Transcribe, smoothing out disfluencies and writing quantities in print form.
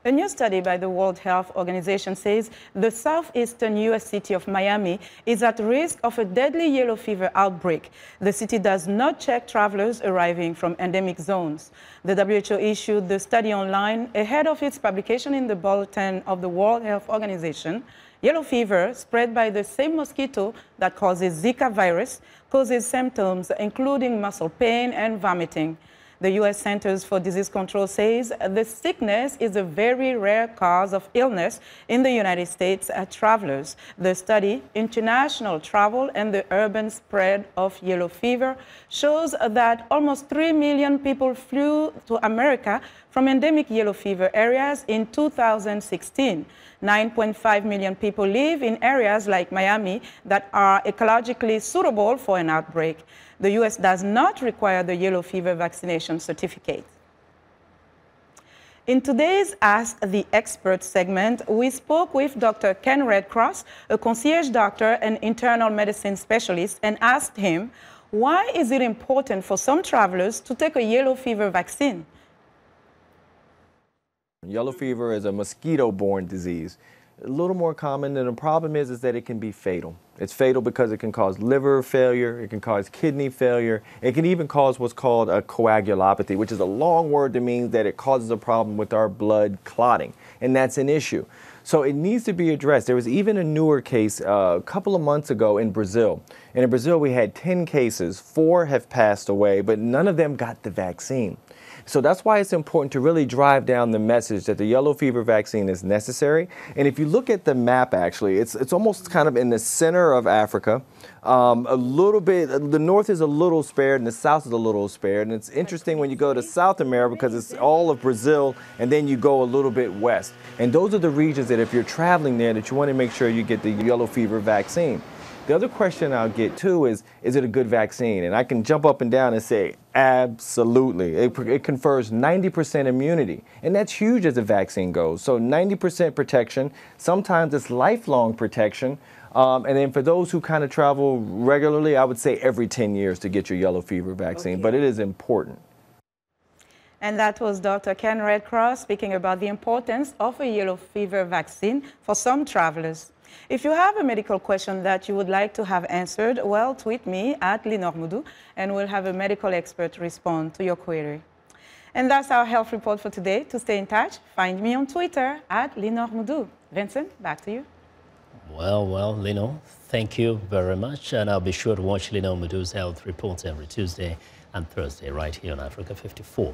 A new study by the World Health Organization says the southeastern U.S. city of Miami is at risk of a deadly yellow fever outbreak. The city does not check travelers arriving from endemic zones. The WHO issued the study online ahead of its publication in the Bulletin of the World Health Organization. Yellow fever, spread by the same mosquito that causes Zika virus, causes symptoms including muscle pain and vomiting. The U.S. Centers for Disease Control says the sickness is a very rare cause of illness in the United States at travelers. The study, International Travel and the Urban Spread of Yellow Fever, shows that almost 3 million people flew to America from endemic yellow fever areas in 2016. 9.5 million people live in areas like Miami that are ecologically suitable for an outbreak. The U.S. does not require the yellow fever vaccination certificate. In today's Ask the Expert segment, we spoke with Dr. Ken Redcross, a concierge doctor and internal medicine specialist, and asked him, why is it important for some travelers to take a yellow fever vaccine? Yellow fever is a mosquito-borne disease. A little more common, and the problem is that it can be fatal. It's fatal because it can cause liver failure, it can cause kidney failure, it can even cause what's called a coagulopathy, which is a long word that means that it causes a problem with our blood clotting, and that's an issue. So it needs to be addressed. There was even a newer case a couple of months ago in Brazil. And in Brazil we had 10 cases, 4 have passed away, but none of them got the vaccine. So that's why it's important to really drive down the message that the yellow fever vaccine is necessary. And if you look at the map, actually, it's almost kind of in the center of Africa. A little bit, the north is a little spared and the south is a little spared. And it's interesting when you go to South America because it's all of Brazil and then you go a little bit west. And those are the regions that if you're traveling there that you want to make sure you get the yellow fever vaccine. The other question I'll get to is it a good vaccine? And I can jump up and down and say, absolutely. It confers 90% immunity, and that's huge as a vaccine goes. So 90% protection, sometimes it's lifelong protection. And then for those who kind of travel regularly, I would say every 10 years to get your yellow fever vaccine, okay. But it is important. And that was Dr. Ken Redcross speaking about the importance of a yellow fever vaccine for some travelers. If you have a medical question that you would like to have answered, well, tweet me at Linord Moudou, and we'll have a medical expert respond to your query. And that's our health report for today. To stay in touch, find me on Twitter at Linord Moudou. Vincent, back to you. Well, Linord, thank you very much. And I'll be sure to watch Linord Moudou's health reports every Tuesday and Thursday right here on Africa 54.